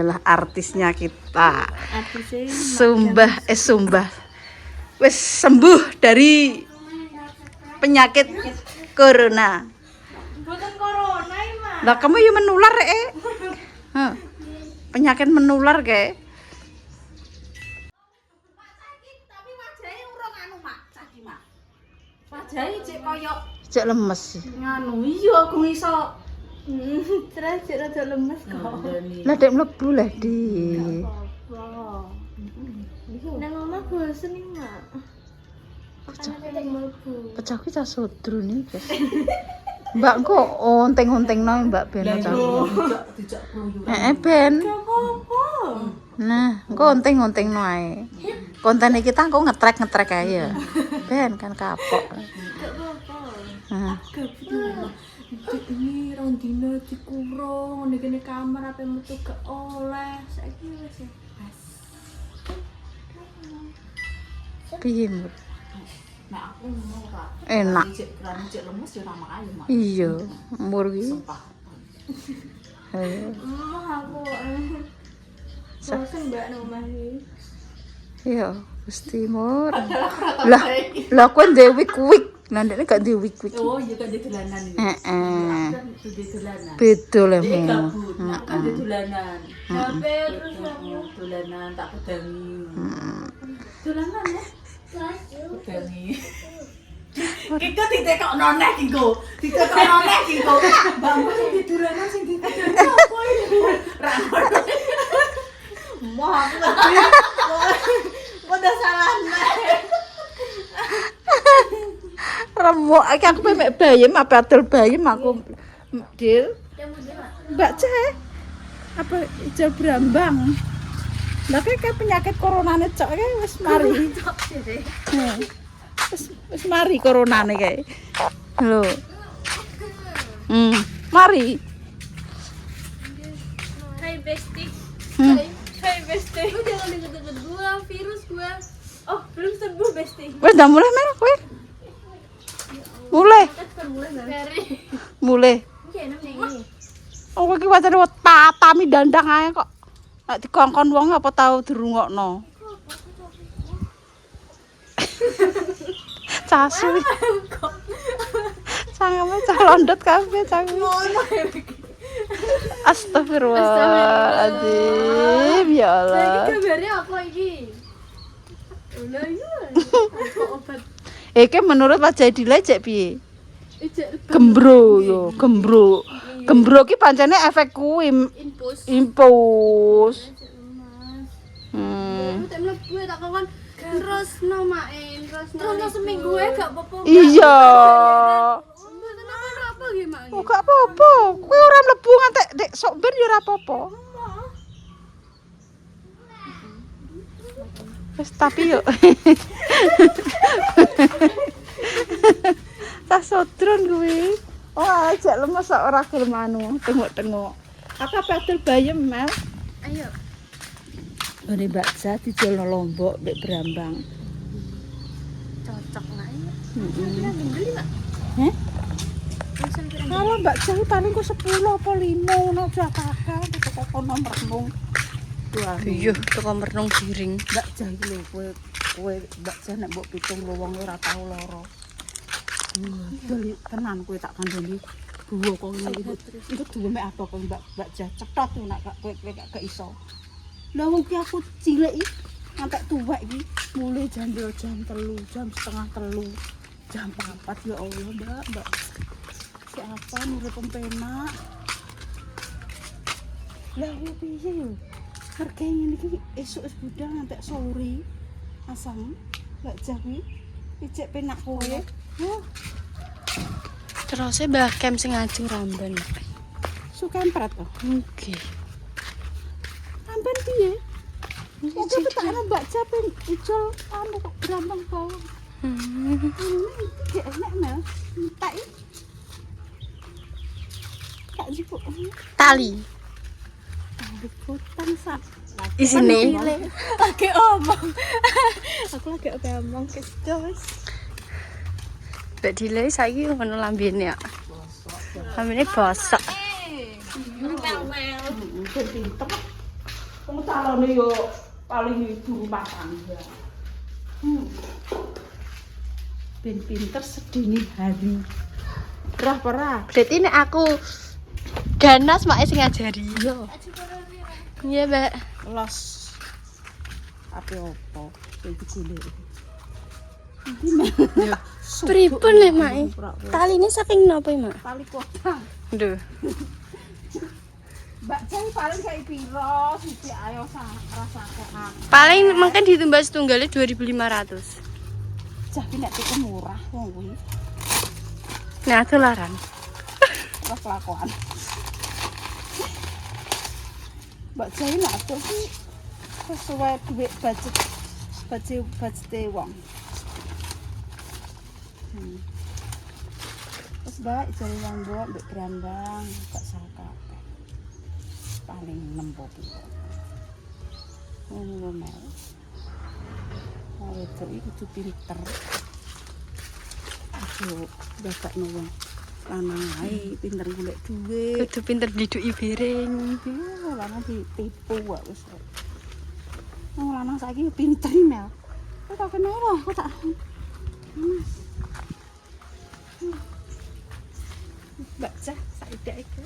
adalah artisnya kita. Sumbah wis sembuh dari penyakit corona. Bukan corona ya, Mak. Lah kamu ya menular penyakit menular kayak. Tapi wajahnya urung anu, Mak. Saiki, Mak. Wajahnya cek koyo Cek lemes sih. nganu iya aku iso. Terus cek rada lemes kok. Lah dek mlebu lah di. Apa? Nang omah bosen iki, Mak. Makanya mlebu. Pecah ki cah sodro nih, guys. Mbak kok onteng-ontengno Mbak ben pecah. Ben. Gak apa-apa. Nah, engko onteng-ontengno ae. Konten kita engko ngetrek ae ya. Ben kan kapok. Gak apa-apa. Nah, Gak betul. Ini rondina dikurung ngene kene kamar apa metu gak oleh. Saiki wis ya. piye Mbak? Nah, aku mau Kak. Enak. Cek lemes ya nama ayo, Mak. Iya, umur ki. Emang aku bosen mbak nang omah iki. Iya, Gusti Mur. Lah kowe ndek wig-wig. Lah ndekne gak ndek wig-wig. Oh, iya kan dia dolanan iki. Heeh. Kan dia dolanan. Beda lah Dia Mu. gabut, nah kan dia dolanan. Sampai terus aku Dolanan tak pedangi. dolanan ya. Pedangi. Kiko ditekok noneh Kiko. Ditekok noneh Kiko. Mbakmu sing di dolanan sing ditekok apa iki? Ra ngerti. Wah, aku tadi udah salah nih. Remuk iki aku mek bayem apa adol bayem aku Dil. Mbak Ceh. Apa ijal brambang. Lah kayak penyakit coronane cok kae wis mari. Wis mari coronane kae. Lho. Mari. Hai bestie. Hmm. Hai bestie. Lu jangan deket-deket gua, virus gua. Oh, belum sembuh bestie. Wis dah mulai Mel kowe. Mulai. Dari. Mulai. Iki enak nih. Oh iki wacane tatami dandang ae kok. Nek dikongkon wong apa tau dirungokno. Casu. Cangkeme cah londot kabeh cangkem. Ngono ya iki. Astagfirullahaladzim ya Lagi Allah. kabarnya apa iki? Ulah iya. Obat Iki menurut wajah Dila cek piye? ijek Gembro yo, gembro. Gembro ki pancene efek kuwi infus. impus. Aku tak mlebu tak kon terus no main, terus no seminggu gak apa-apa. Iya. Mboten apa-apa nggih, Mak. Oh gak apa-apa. Kowe ora mlebu ngantek dek sok ben yo ora apa-apa. Wis tapi yo. Tas sodron kuwi. Oh, ajak lemes kok ora gelem anu, tengok-tengok. Aku padel bayem, Mel. Ayo. Ngene Mbak Jah dijual Lombok mbek Brambang. Cocok lah ya. Heeh. Beli, Pak. Heh? Pesan kira Kalau Mbak Jah paling kok 10 apa 5 ngono aja kakak, kok kono merenung. Iya, teko merenung giring. Mbak Jah iki lho kowe Mbak Jah nek mbok pitung wong ora tau lara. Beli tenan kowe tak kandhani. Duwo kok ngene iki. Iku duwe mek apa kok Mbak Jah cetot tuh nek kowe gak iso. Lah wong ki aku cilik iki ngantek tuwek iki mulai jam 3, jam setengah 3, jam 4 ya Allah Mbak. Siapa nurut pempenak? Lah kuwi piye yo? Hargane ngene iki esuk wis budal ngantek sore. Asam Mbak Jah kuwi ijek penak kowe. Terus Mbah Kem sing ngajeng Ramban. Sukempret to. Nggih. Sampeyan piye? Oke petakno Mbak Jah ping ijol anu kok Brambang bawang. Ini gak enak Mel. Tak iki. Kak jupuk. Tali. Liputan sak. Isine. lagi omong. Aku lagi omong ke wis. Mbak Dile saiki ngono lambene ya. Lambene bosok. Mel-mel. Wong calone yo paling ibu rumah tangga. Ben pinter sedini hari. Perah. Berarti nek aku ganas mak sing ngajari. Yo. Iya, Mbak. Los. Ape opo? Sing digolek. Pripun lek mak? Taline saking napa, Mak? Tali kodang. Duh. Mbak Jai paling kayak piro siji ayo rasake. Paling mungkin ditumbas setunggalnya 2.500. Jadi nek tuku murah wong kuwi. Nah, dolaran. Ora kelakuan. Mbak Jai nak atur ki sesuai duit budget wong. Terus Mbak jare wong mbok mbek brambang gak saka. Paling 6 piro. Ngono mau. Oh, itu kudu pinter. Aduh, gagakno wong lanang ae pinter golek duit. Kudu pinter diduki piring. Iya, lanang ditipu wae wis. Wong lanang saiki pinter Mel. Kok tak kenal loh, kok tak. Baca saiki iki.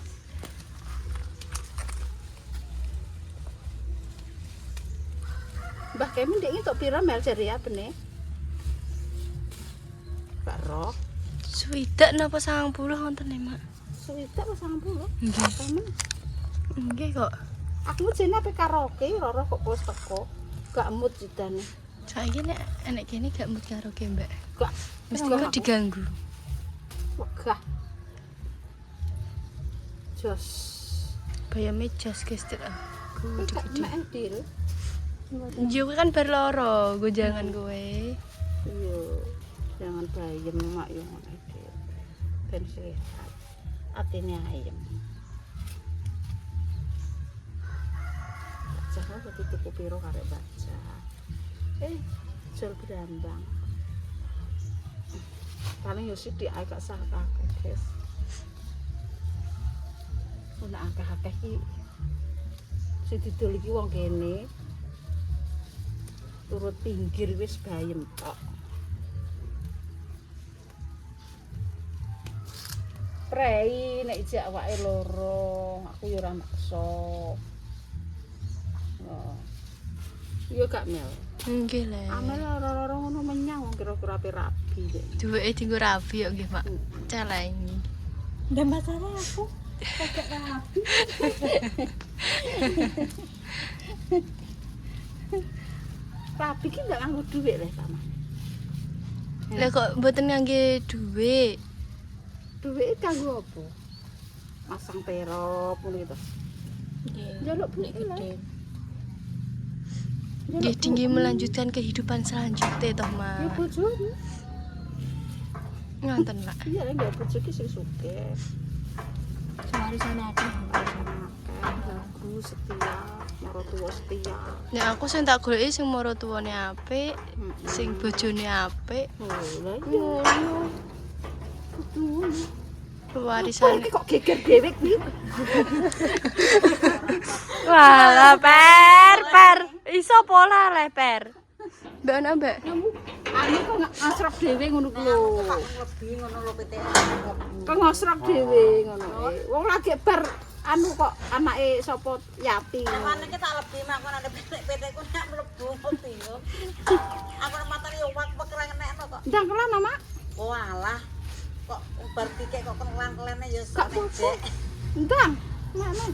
Mbah Kemin ndek entuk pira Mel jare apa nih? Gak roh. Swidak napa 90 wonten e, Mak? Suwidak apa 90? Nggih. Kemen. Nggih kok. Aku jene ape karaoke ora kok wis teko. Gak mood jidane. Saiki nek enek kene gak mood karaoke, Mbak. Gak Mesti kok diganggu. wegah. Jos. Bayame jas guys, Tit. Aku Gak gede-gede. mek deal. Yo kan bar loro, gojangan kowe. Iya. Jangan bayem mak yo ngono iki. Ben sehat. Atine ayem. Jangan berarti tuku piro karek baca. Jual berambang. Paling yo sithik ae gak sak akeh, guys. Ora akeh-akeh iki. Sing didol iki wong kene. Turut pinggir wis bayem tok. Prei nek ijak awake loro, aku yo ora maksa. Oh. Yo gak Mel. Nggih le. Amel loro-loro ngono menyang wong kira-kira ape rabi dek. Duweke dienggo rabi kok nggih, Mak. Celengi. Ndak masalah aku. Kagak rapi. Rabi ki ndak nganggo dhuwit le sama. Lah kok mboten ngangge dhuwit. Dhuwit kanggo apa? Masang terop ngono gitu. Nggih. Njaluk dhuwit Gede. Nggih tinggi melanjutkan kehidupan selanjutnya toh, Ya Mak. bojone. Ngonten, Mak. Iya lek gak bojo ki sing sugih. Warisan aku. Bagus setia, maratuwa setia. Nek aku sing tak goleki sing mara tuwane apik, sing bojone apik, Oh, lah iya. Kudu. warisan. Iki kok geger dhewe kuwi. Walah, per. Iso pola le, per. Mbak ana, Mbak. Anu kok ngasrok dhewe ngono ku lho. Lebih ngono lho PTN. Kok ngasrok dhewe ngono. Wong lagi bar anu kok anake sapa Yati. Mana kita lebih mak kono ada PT ku nek mlebu ngopi yo. Aku nang matane yo wak kerenekno kok. Ndang kelana, Mak. Oh alah. Kok bar dikek kok kelan-kelane yo Gak sak apa-apa. nek. Ndang. Mana?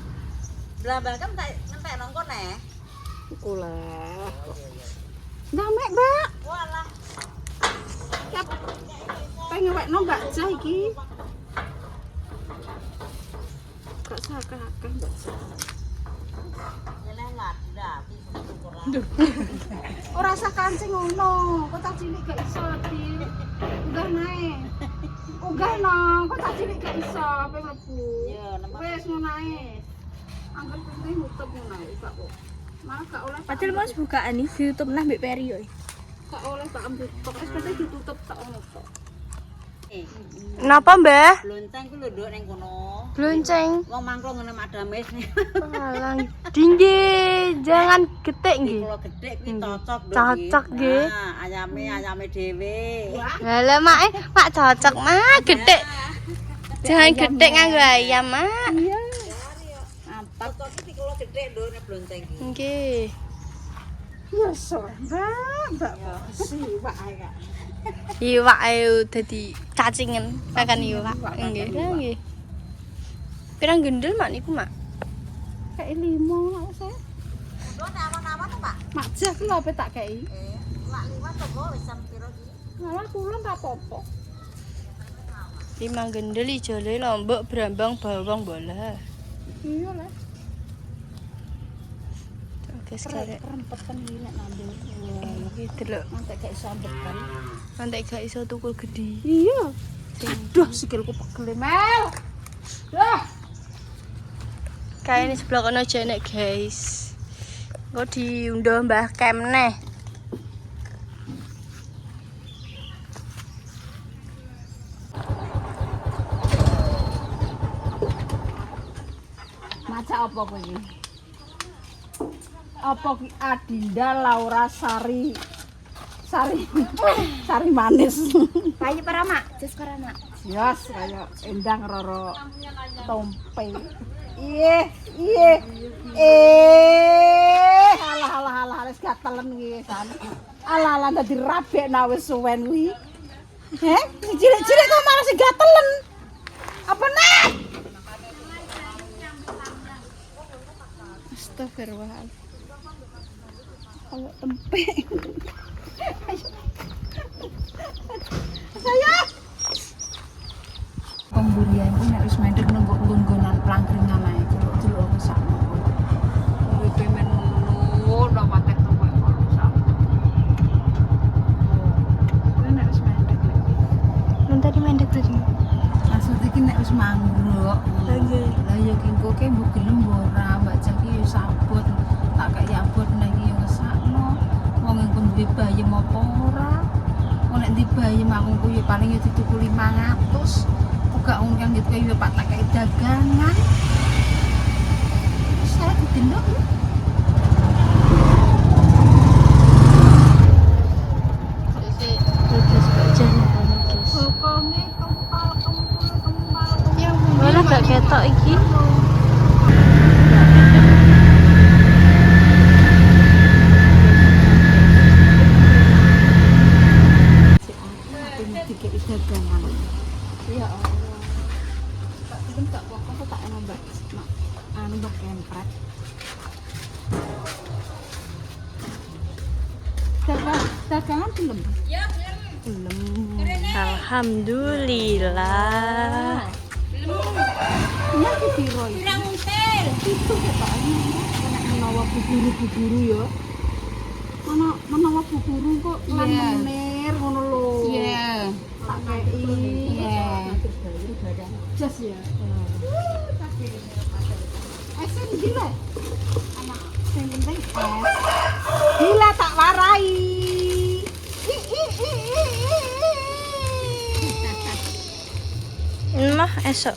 Blambal kan tak ngentek nang kono. Iku lah. Ndang mek, Mbak. Walah. Yap. Pengen wekno Mbak Jah iki. Gak sakake Mbak Jah. Ngene lah ndak syukuran. Ora usah kancing ngono. Kok tak cilik gak iso, Di. Unggah nae. Unggah no, kok tak cilik gak iso ape mlebu. Yo nembak. Wes ngono ae. Angger penting nutup ngono ae, Pak. Malah gak oleh. Padahal Mas bukaan iki ditutup nang mbek Peri yo. Gak oleh tak ambil. Pokoknya sepeda ditutup tak ono tok. Napa, Mbah? Lonceng ku lho nduk ning kono. Blonceng. Wong mangklo ngene Mak Dames. Walang. Dingge, jangan mangan getik nggih. Kalau gede kuwi cocok lho. Cocok nggih. Nah, ayame dhewe. Lah mak mak cocok mak getik. Jangan getik nganggo ayam mak. Iya. Mantap. Cocok iki kalau gede lho nek blonceng iki. Nggih. Ya mbak siwak ae kak. Iwak ayo dadi cacingen makan iwak. Nggih, nggih. Pirang gendel mak niku mak? Kayak 5 mak saya. Aman-aman to, Pak? Mak jak lho ape tak kei. Lak liwat to kok wis sam piro iki? Malah kula enggak apa-apa. 5 gendel ijole lombok brambang bawang bola. Iya lah. Oke sekarang Kerempetan iki nek ngambil. iki delok Nanti gak iso ambekan. nanti gak iso tukul gede. Iya. Aduh sikilku pegel Mel. Dah. Kayak ini sebelah kono aja nek guys. Kok diunduh Mbah Kem neh. Maca apa kowe iki? Apa ki Adinda Laura Sari manis. Payu para mak, jas para mak. Yes, kaya endang roro tompe. Alah wis gatelen iki san. Alah dadi rabekna wis suwen kuwi. Heh, cilik-cilik kok malah sing gatelen. Apa nek? Astagfirullah. Kalau tempe. Saya pemburian ini harus mendek nunggu gonggonan pelangkringan ae celuk-celuk ke sakno. Uripe men ngono ndak patek tuwe kok sakno. Ini harus mendek lagi. Nun tadi mendek tadi. Maksud iki nek wis manggruk. Nggih. Lah ya ki engko ke mbok gelem ora mbak Jaki yo sabut. Tak kaya abot nek iki yo sakno. Wong engko duwe bayi apa ora? Wong nek ndi bayi aku ku yo paling yo dituku 500. Gak ungkang gitu kayak pak tak kayak dagangan. Saya ditindok. Terus bajan guys. Pokoknya kempal. Malah gak ketok iki. Ini dikit dagangan. Ya Allah. Tak apa-apa tak nambah. Mbak kempret. Dagangan belum? Ya, belum. Alhamdulillah. Iya ki piro iki? Pirang until. Itu ketokane nek menawa buburu ya. Menawa buburu kok lan menir ngono lho. Iya. Tak kei. Iya. Jas ya. Esen gila. Anak sing penting es. Gila tak warai. Mah esok.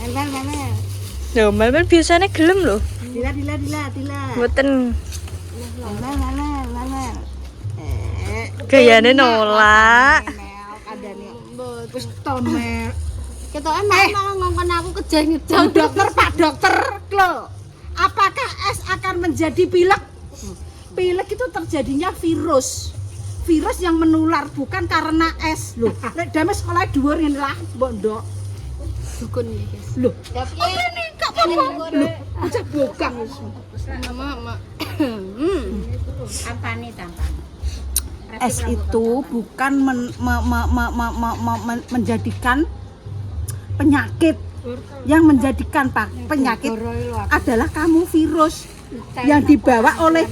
Mel. Lho, mel biasanya gelem lho. Dila. Mboten Mel. gayane nolak. Kadane wis tomel. Ketoke malah ngongkon aku kejang-kejang. Pak dokter lho. Apakah es akan menjadi pilek? Pilek itu terjadinya virus. Virus yang menular bukan karena es lho. Nek dame sekolah dhuwur ngene lah, mbok ndok. Dukun iki, guys. Lho. Ini kok apa? Lho, aja bokang wis. Mama. Ampane tampane. Es itu bukan menjadikan penyakit. Yang menjadikan penyakit adalah kamu virus yang dibawa oleh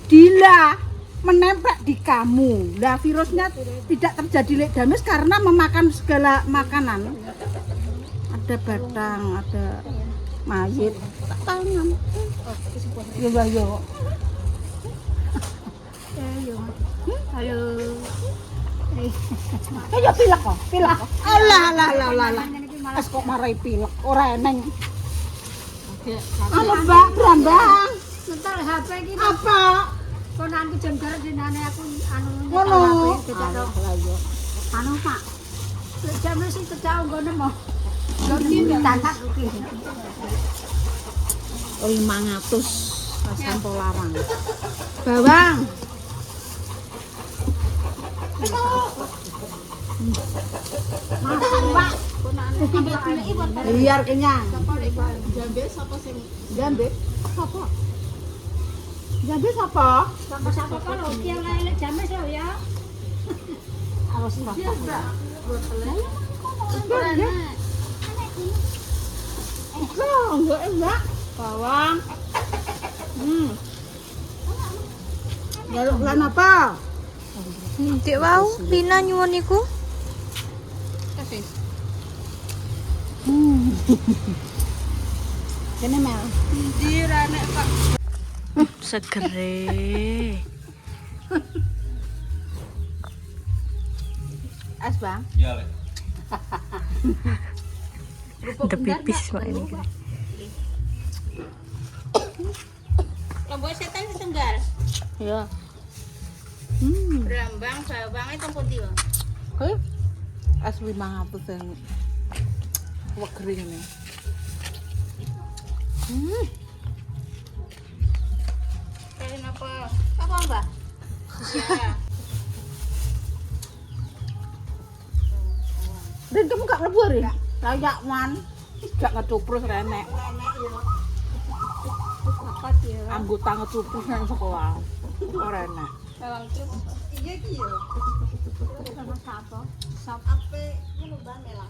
Dila menempel di kamu. Nah, virusnya tidak terjadi ledamis karena memakan segala makanan. Ada batang, ada mayit, tangan. Yo. Halo. Ayo pilek kok, pilek. Alah. Es kok marai pilek, ora eneng. Anu Mbak Brambang. iki. Apa? Kok nanti jengger dinane aku anu Ngono. Anu Pak. Jam sing cecak nggone mo. Lagi tatak iki. 500 sampo larang. Bawang. Makan Pak. Biar kenyang. Jambe sapa sing Jambe. Sapa? Jambe sapa? Sapa-sapa kalau yang lain jam so ya. Awas mbak. Enggak. Bawang. Jaluk lan apa? Dik wau Lina nyuwun iku. Kene Mel. Segere. Es bang. Iya, Le. Udah pipis mak ini. lombok setan setunggal. Iya. Brambang bawang itu putih. Oke. Es 500 yang wegering ini. Kalian apa? Apa Mbak? Ya. Dan kamu gak lebur ya? Layak man. Gak ngecuprus renek. Anggota ngecuprus nang sekolah. Ora enak. Bawang terus. Iya iki ya. Sama sapa? Sapa ape ngono Mbak Mela.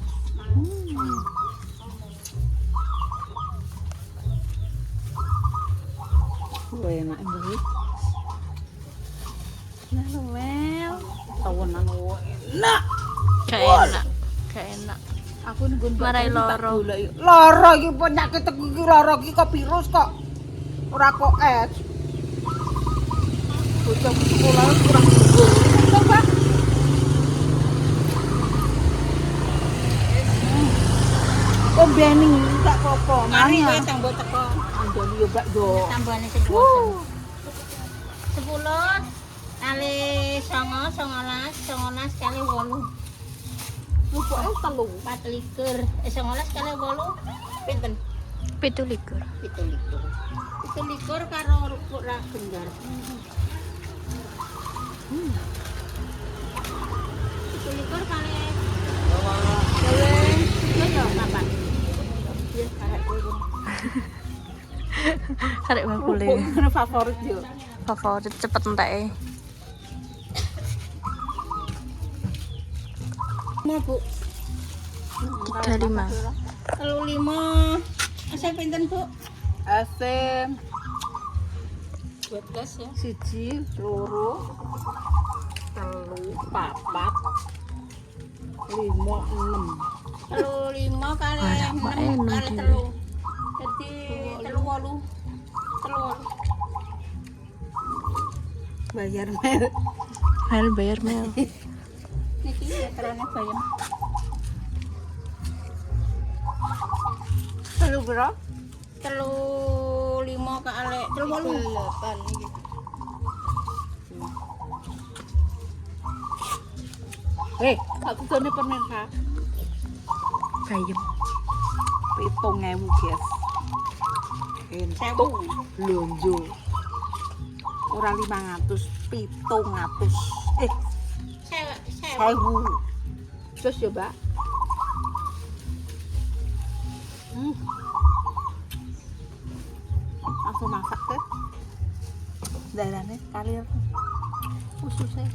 Enak ini. Nah, Mel. Tawanan enak. Gak enak. Gak enak. Aku nunggu Marai loro. Loro iki penyakit iki loro iki kok virus kok. Ora kok es. Bocah sekolah kurang gugur. Coba. Oh bening tak apa-apa. Mari Mari kowe tambah teko. Anjani yo Mbak yo. Tambahane sing 10 kali 9, 19 kali 8. Rupoke telu. 24 19 kali 8 pinten? 17. 17 karo rupuk ra gendar. 17 kali yo kapan? Ya karek kowe. Arek bakule. Rupuk favorit yo. Favorit cepet enteke. Mau Bu? 35. 35. Asal pinten Bu? Asem Buat gas ya. 1, 2, 3, 4, 5, 6. 35 kali Walah, 6 mak enak kali dhewe. 3. Jadi 38. Bayar Mel. Mel bayar Mel. Niki meterane bayam. Telu bro. 35 kali 38 iki. Aku jane pemirsa. Bayem. 7.000 guys. Entuk lonjo. Ora 500, 700. Sewa. 1000. Terus coba. Langsung masak deh. Darahnya kalir. Ususnya.